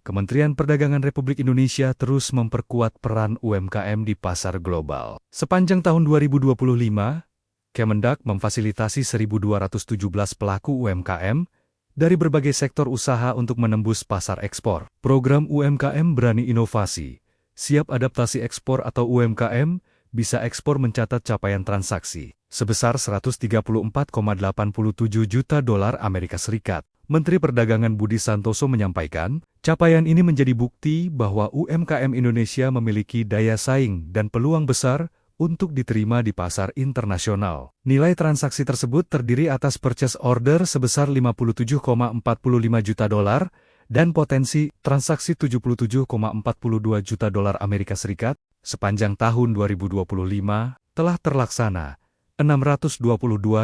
Kementerian Perdagangan Republik Indonesia terus memperkuat peran UMKM di pasar global. Sepanjang tahun 2025, Kemendag memfasilitasi 1.217 pelaku UMKM dari berbagai sektor usaha untuk menembus pasar ekspor. Program UMKM Berani Inovasi, Siap Adaptasi Ekspor atau UMKM, bisa ekspor mencatat capaian transaksi sebesar 134,87 juta dolar Amerika Serikat. Menteri Perdagangan Budi Santoso menyampaikan, capaian ini menjadi bukti bahwa UMKM Indonesia memiliki daya saing dan peluang besar untuk diterima di pasar internasional. Nilai transaksi tersebut terdiri atas purchase order sebesar 57,45 juta dolar dan potensi transaksi 77,42 juta dolar Amerika Serikat. Sepanjang tahun 2025 telah terlaksana 622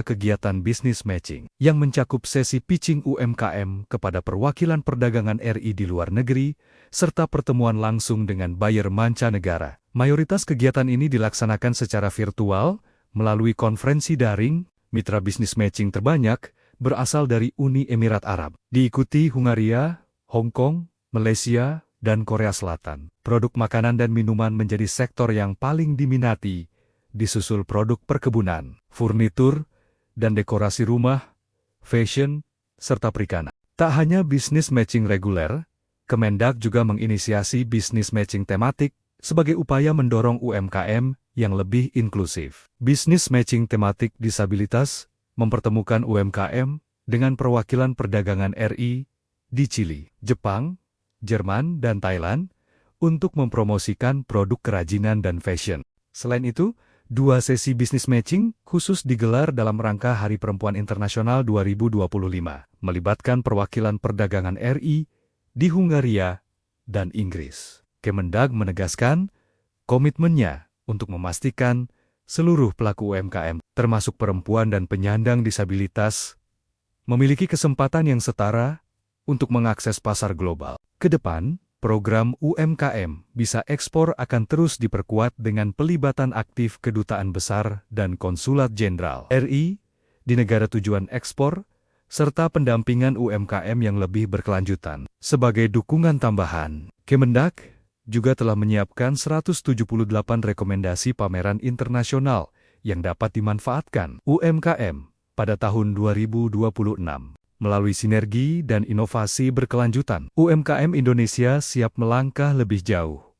kegiatan bisnis matching yang mencakup sesi pitching UMKM kepada perwakilan perdagangan RI di luar negeri, serta pertemuan langsung dengan buyer mancanegara. Mayoritas kegiatan ini dilaksanakan secara virtual, melalui konferensi daring. Mitra bisnis matching terbanyak berasal dari Uni Emirat Arab, diikuti Hungaria, Hong Kong, Malaysia, dan Korea Selatan. Produk makanan dan minuman menjadi sektor yang paling diminati, disusul produk perkebunan, furnitur, dan dekorasi rumah, fashion, serta perikanan. Tak hanya bisnis matching reguler, Kemendag juga menginisiasi bisnis matching tematik sebagai upaya mendorong UMKM yang lebih inklusif. Bisnis matching tematik disabilitas mempertemukan UMKM dengan perwakilan perdagangan RI di Chili, Jepang, Jerman, dan Thailand untuk mempromosikan produk kerajinan dan fashion. Selain itu, 2 sesi bisnis matching khusus digelar dalam rangka Hari Perempuan Internasional 2025, melibatkan perwakilan perdagangan RI di Hungaria dan Inggris. Kemendag menegaskan komitmennya untuk memastikan seluruh pelaku UMKM, termasuk perempuan dan penyandang disabilitas, memiliki kesempatan yang setara untuk mengakses pasar global. Ke depan, program UMKM bisa ekspor akan terus diperkuat dengan pelibatan aktif kedutaan besar dan konsulat jenderal RI di negara tujuan ekspor, serta pendampingan UMKM yang lebih berkelanjutan. Sebagai dukungan tambahan, Kemendag juga telah menyiapkan 178 rekomendasi pameran internasional yang dapat dimanfaatkan UMKM pada tahun 2026. Melalui sinergi dan inovasi berkelanjutan, UMKM Indonesia siap melangkah lebih jauh,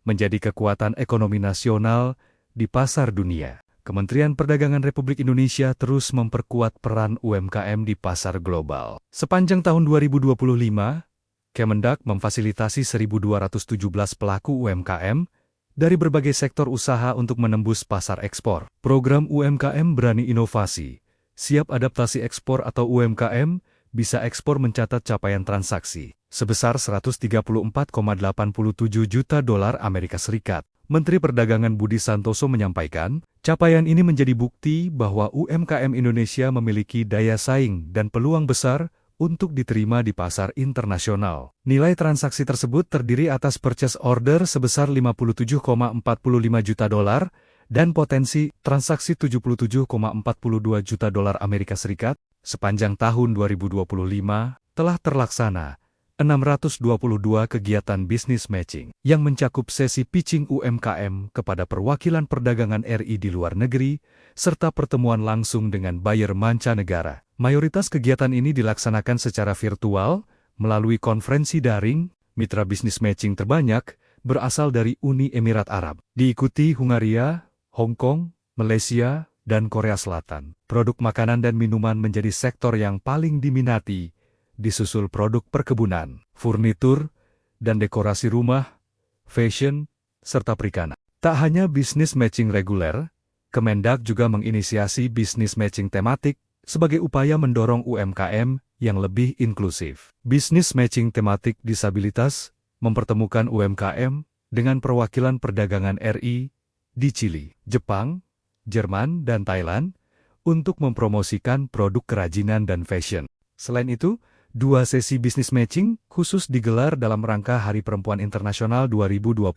menjadi kekuatan ekonomi nasional di pasar dunia. Kementerian Perdagangan Republik Indonesia terus memperkuat peran UMKM di pasar global. Sepanjang tahun 2025, Kemendag memfasilitasi 1.217 pelaku UMKM dari berbagai sektor usaha untuk menembus pasar ekspor. Program UMKM Berani Inovasi, Siap Adaptasi Ekspor atau UMKM, bisa ekspor mencatat capaian transaksi sebesar 134,87 juta dolar Amerika Serikat. Menteri Perdagangan Budi Santoso menyampaikan, capaian ini menjadi bukti bahwa UMKM Indonesia memiliki daya saing dan peluang besar untuk diterima di pasar internasional. Nilai transaksi tersebut terdiri atas purchase order sebesar 57,45 juta dolar dan potensi transaksi 77,42 juta dolar Amerika Serikat. Sepanjang tahun 2025 telah terlaksana 622 kegiatan bisnis matching yang mencakup sesi pitching UMKM kepada perwakilan perdagangan RI di luar negeri, serta pertemuan langsung dengan buyer mancanegara. Mayoritas kegiatan ini dilaksanakan secara virtual, melalui konferensi daring. Mitra bisnis matching terbanyak berasal dari Uni Emirat Arab, diikuti Hungaria, Hong Kong, Malaysia, dan Korea Selatan. Produk makanan dan minuman menjadi sektor yang paling diminati, disusul produk perkebunan, furnitur, dan dekorasi rumah, fashion, serta perikanan. Tak hanya bisnis matching reguler, Kemendag juga menginisiasi bisnis matching tematik sebagai upaya mendorong UMKM yang lebih inklusif. Bisnis matching tematik disabilitas mempertemukan UMKM dengan perwakilan perdagangan RI di Chili, Jepang, Jerman, dan Thailand untuk mempromosikan produk kerajinan dan fashion. Selain itu, 2 sesi bisnis matching khusus digelar dalam rangka Hari Perempuan Internasional 2025,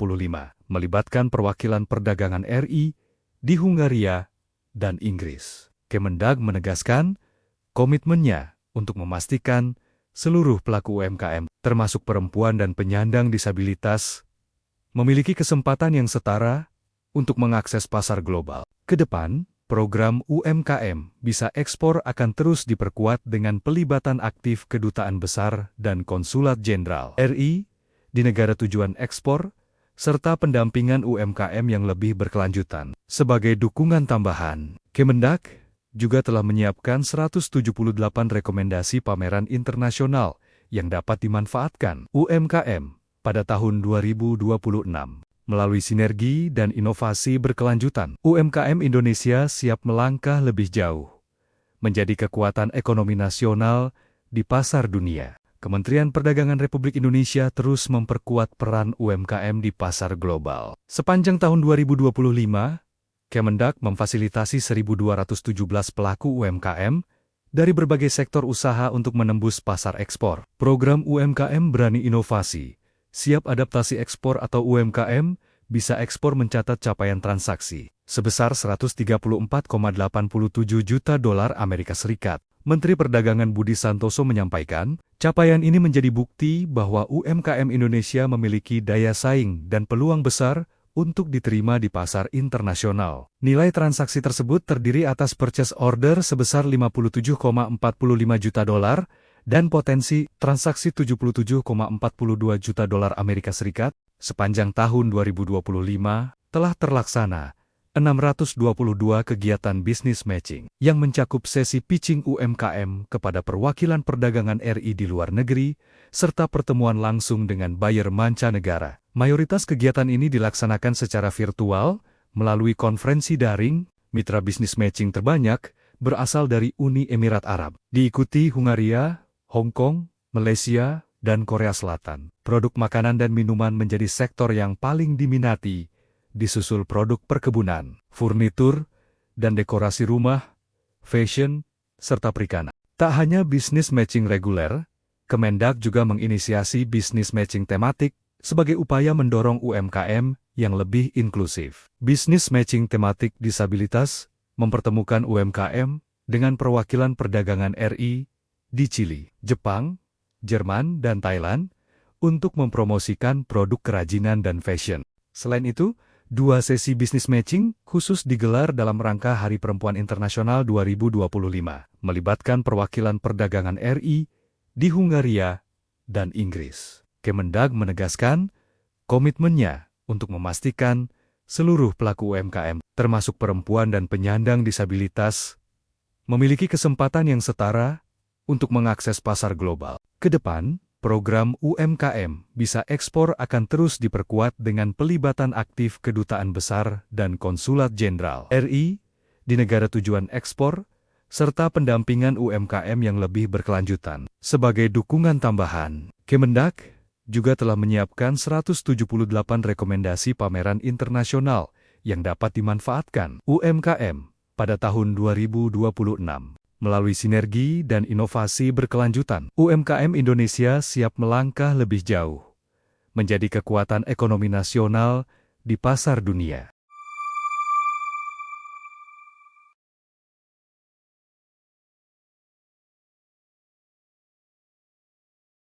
melibatkan perwakilan perdagangan RI di Hungaria dan Inggris. Kemendag menegaskan komitmennya untuk memastikan seluruh pelaku UMKM, termasuk perempuan dan penyandang disabilitas, memiliki kesempatan yang setara untuk mengakses pasar global. Ke depan, program UMKM bisa ekspor akan terus diperkuat dengan pelibatan aktif kedutaan besar dan konsulat jenderal RI di negara tujuan ekspor, serta pendampingan UMKM yang lebih berkelanjutan. Sebagai dukungan tambahan, Kemendak juga telah menyiapkan 178 rekomendasi pameran internasional yang dapat dimanfaatkan UMKM pada tahun 2026. Melalui sinergi dan inovasi berkelanjutan, UMKM Indonesia siap melangkah lebih jauh, menjadi kekuatan ekonomi nasional di pasar dunia. Kementerian Perdagangan Republik Indonesia terus memperkuat peran UMKM di pasar global. Sepanjang tahun 2025, Kemendak memfasilitasi 1.217 pelaku UMKM dari berbagai sektor usaha untuk menembus pasar ekspor. Program UMKM Berani Inovasi, Siap Adaptasi Ekspor atau UMKM, bisa ekspor mencatat capaian transaksi sebesar 134,87 juta dolar Amerika Serikat. Menteri Perdagangan Budi Santoso menyampaikan, capaian ini menjadi bukti bahwa UMKM Indonesia memiliki daya saing dan peluang besar untuk diterima di pasar internasional. Nilai transaksi tersebut terdiri atas purchase order sebesar 57,45 juta dolar dan potensi transaksi 77,42 juta dolar Amerika Serikat. Sepanjang tahun 2025 telah terlaksana 622 kegiatan bisnis matching yang mencakup sesi pitching UMKM kepada perwakilan perdagangan RI di luar negeri, serta pertemuan langsung dengan buyer mancanegara. Mayoritas kegiatan ini dilaksanakan secara virtual, melalui konferensi daring. Mitra bisnis matching terbanyak berasal dari Uni Emirat Arab, diikuti Hungaria, Hong Kong, Malaysia, dan Korea Selatan. Produk makanan dan minuman menjadi sektor yang paling diminati, disusul produk perkebunan, furnitur, dan dekorasi rumah, fashion, serta perikanan. Tak hanya bisnis matching reguler, Kemendak juga menginisiasi bisnis matching tematik sebagai upaya mendorong UMKM yang lebih inklusif. Bisnis matching tematik disabilitas mempertemukan UMKM dengan perwakilan perdagangan RI di Chili, Jepang, Jerman, dan Thailand untuk mempromosikan produk kerajinan dan fashion. Selain itu, 2 sesi bisnis matching khusus digelar dalam rangka Hari Perempuan Internasional 2025, melibatkan perwakilan perdagangan RI di Hungaria dan Inggris. Kemendag menegaskan komitmennya untuk memastikan seluruh pelaku UMKM, termasuk perempuan dan penyandang disabilitas, memiliki kesempatan yang setara untuk mengakses pasar global. Ke depan, program UMKM bisa ekspor akan terus diperkuat dengan pelibatan aktif kedutaan besar dan konsulat jenderal RI di negara tujuan ekspor, serta pendampingan UMKM yang lebih berkelanjutan. Sebagai dukungan tambahan, Kemendak juga telah menyiapkan 178 rekomendasi pameran internasional yang dapat dimanfaatkan UMKM pada tahun 2026. Melalui sinergi dan inovasi berkelanjutan, UMKM Indonesia siap melangkah lebih jauh, menjadi kekuatan ekonomi nasional di pasar dunia.